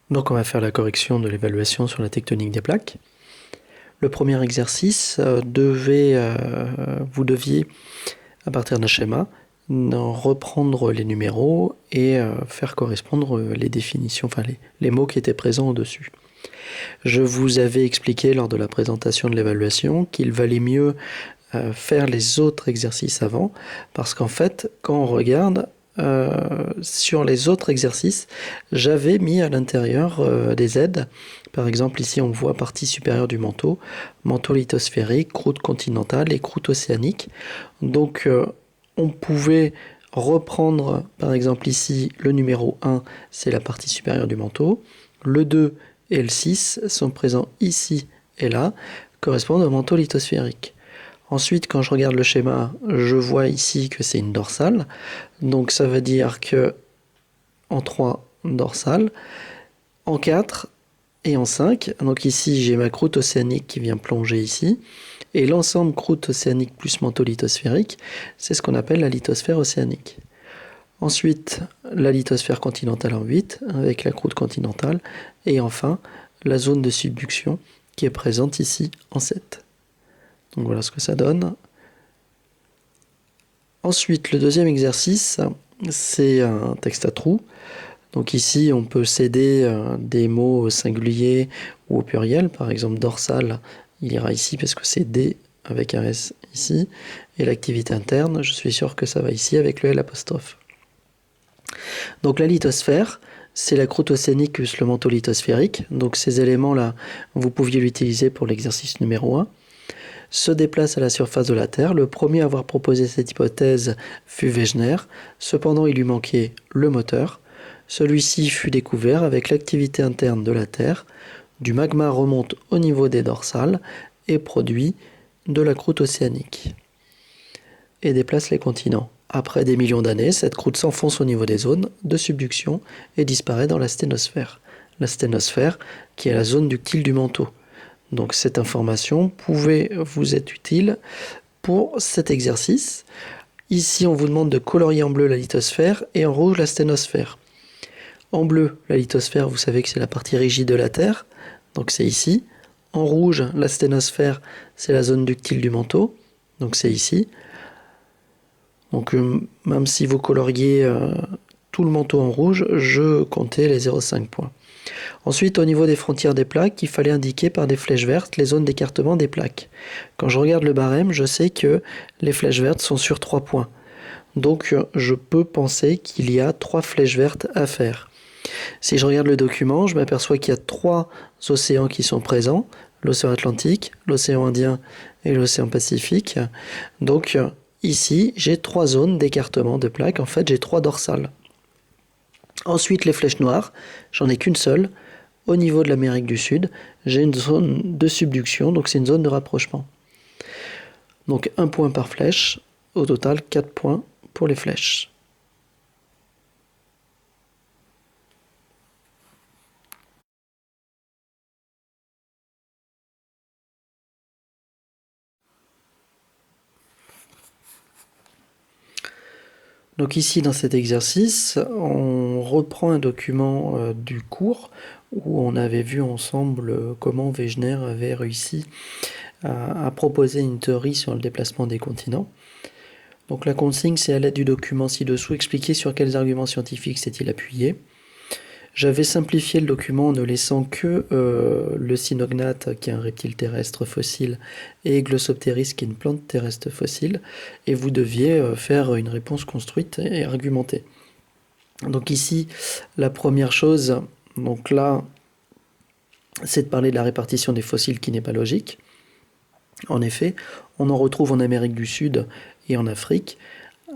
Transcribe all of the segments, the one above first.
Donc on va faire la correction de l'évaluation sur la tectonique des plaques. Le premier exercice, vous deviez, à partir d'un schéma, reprendre les numéros et faire correspondre les définitions, enfin les mots qui étaient présents au-dessus. Je vous avais expliqué lors de la présentation de l'évaluation qu'il valait mieux faire les autres exercices avant, parce qu'en fait, quand on regarde sur les autres exercices, j'avais mis à l'intérieur des aides. Par exemple, ici, on voit partie supérieure du manteau, manteau lithosphérique, croûte continentale et croûte océanique. Donc, on pouvait reprendre, par exemple ici, le numéro 1, c'est la partie supérieure du manteau. Le 2 et le 6 sont présents ici et là, correspondent au manteau lithosphérique. Ensuite, quand je regarde le schéma, je vois ici que c'est une dorsale. Donc ça veut dire que en 3, dorsale, en 4 et en 5. Donc ici, j'ai ma croûte océanique qui vient plonger ici. Et l'ensemble croûte océanique plus manteau lithosphérique, c'est ce qu'on appelle la lithosphère océanique. Ensuite, la lithosphère continentale en 8, avec la croûte continentale. Et enfin, la zone de subduction qui est présente ici en 7. Donc voilà ce que ça donne. Ensuite, le deuxième exercice, c'est un texte à trous. Donc ici, on peut céder des mots au singulier ou au pluriel. Par exemple, dorsale, il ira ici parce que c'est D avec un S ici. Et l'activité interne, je suis sûr que ça va ici avec le L apostrophe. Donc la lithosphère, c'est la croûte océanique plus le manteau lithosphérique. Donc ces éléments-là, vous pouviez l'utiliser pour l'exercice numéro 1. Se déplace à la surface de la Terre. Le premier à avoir proposé cette hypothèse fut Wegener. Cependant, il lui manquait le moteur. Celui-ci fut découvert avec l'activité interne de la Terre. Du magma remonte au niveau des dorsales et produit de la croûte océanique et déplace les continents. Après des millions d'années, cette croûte s'enfonce au niveau des zones de subduction et disparaît dans la sténosphère. La sténosphère qui est la zone ductile du manteau. Donc cette information pouvait vous être utile pour cet exercice. Ici, on vous demande de colorier en bleu la lithosphère et en rouge la sténosphère. En bleu, la lithosphère, vous savez que c'est la partie rigide de la Terre, donc c'est ici. En rouge, la sténosphère, c'est la zone ductile du manteau, donc c'est ici. Donc même si vous coloriez tout le manteau en rouge, je comptais les 0,5 points. Ensuite, au niveau des frontières des plaques, il fallait indiquer par des flèches vertes les zones d'écartement des plaques. Quand je regarde le barème, je sais que les flèches vertes sont sur 3 points. Donc je peux penser qu'il y a 3 flèches vertes à faire. Si je regarde le document, je m'aperçois qu'il y a 3 océans qui sont présents, l'océan Atlantique, l'océan Indien et l'océan Pacifique. Donc ici, j'ai 3 zones d'écartement de plaques. En fait, j'ai 3 dorsales. Ensuite, les flèches noires, j'en ai qu'une seule. Au niveau de l'Amérique du Sud, j'ai une zone de subduction, donc c'est une zone de rapprochement. Donc 1 point par flèche, au total 4 points pour les flèches. Donc ici dans cet exercice, on reprend un document du cours où on avait vu ensemble comment Wegener avait réussi à proposer une théorie sur le déplacement des continents. Donc la consigne, c'est à l'aide du document ci-dessous expliquer sur quels arguments scientifiques s'est-il appuyé. J'avais simplifié le document en ne laissant que le cynognathe, qui est un reptile terrestre fossile, et Glossopteris, qui est une plante terrestre fossile, et vous deviez faire une réponse construite et argumentée. Donc ici, la première chose, donc là, c'est de parler de la répartition des fossiles qui n'est pas logique. En effet, on en retrouve en Amérique du Sud et en Afrique,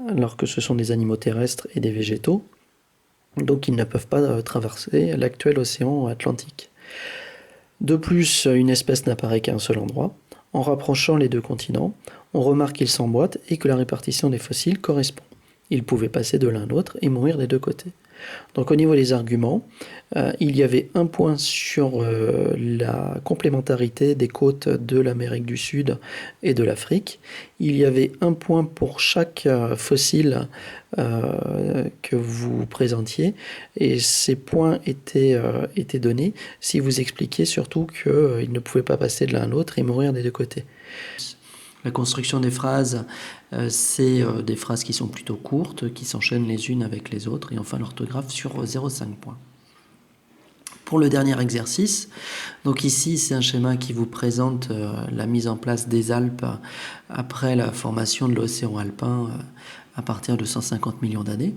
alors que ce sont des animaux terrestres et des végétaux. Donc ils ne peuvent pas traverser l'actuel océan Atlantique. De plus, une espèce n'apparaît qu'à un seul endroit. En rapprochant les deux continents, on remarque qu'ils s'emboîtent et que la répartition des fossiles correspond. Ils pouvaient passer de l'un à l'autre et mourir des deux côtés. Donc au niveau des arguments, il y avait un point sur la complémentarité des côtes de l'Amérique du Sud et de l'Afrique. Il y avait un point pour chaque fossile que vous présentiez, et ces points étaient donnés si vous expliquiez surtout qu'ils ne pouvaient pas passer de l'un à l'autre et mourir des deux côtés. La construction des phrases, c'est des phrases qui sont plutôt courtes, qui s'enchaînent les unes avec les autres, et enfin l'orthographe sur 0,5 points. Pour le dernier exercice, donc ici c'est un schéma qui vous présente la mise en place des Alpes après la formation de l'océan alpin à partir de 150 millions d'années.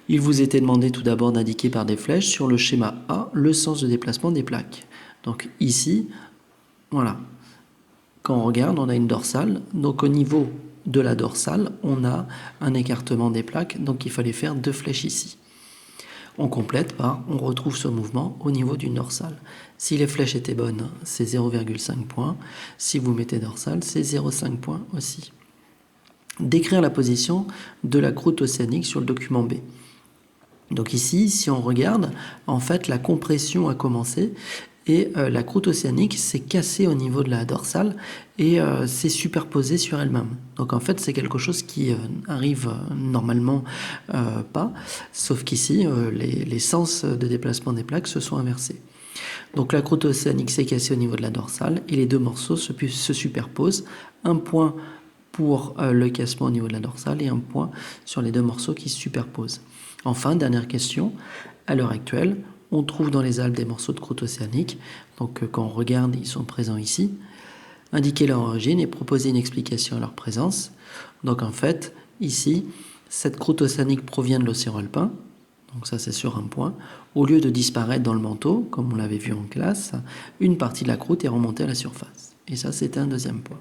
Il vous était demandé tout d'abord d'indiquer par des flèches sur le schéma A le sens de déplacement des plaques. Donc ici, voilà, quand on regarde, on a une dorsale, donc au niveau de la dorsale, on a un écartement des plaques, donc il fallait faire 2 flèches ici. On complète par, on retrouve ce mouvement au niveau d'une dorsale. Si les flèches étaient bonnes, c'est 0,5 points. Si vous mettez dorsale, c'est 0,5 points aussi. Décrire la position de la croûte océanique sur le document B. Donc ici, si on regarde, en fait, la compression a commencé et la croûte océanique s'est cassée au niveau de la dorsale et s'est superposée sur elle-même. Donc en fait, c'est quelque chose qui arrive normalement pas, sauf qu'ici, les sens de déplacement des plaques se sont inversés. Donc la croûte océanique s'est cassée au niveau de la dorsale et les deux morceaux se superposent. Un point pour le cassement au niveau de la dorsale et un point sur les deux morceaux qui se superposent. Enfin, dernière question, à l'heure actuelle, on trouve dans les Alpes des morceaux de croûte océanique. Donc quand on regarde, ils sont présents ici. Indiquer leur origine et proposer une explication à leur présence. Donc en fait, ici, cette croûte océanique provient de l'océan alpin. Donc ça, c'est sur un point. Au lieu de disparaître dans le manteau, comme on l'avait vu en classe, une partie de la croûte est remontée à la surface. Et ça, c'était un deuxième point.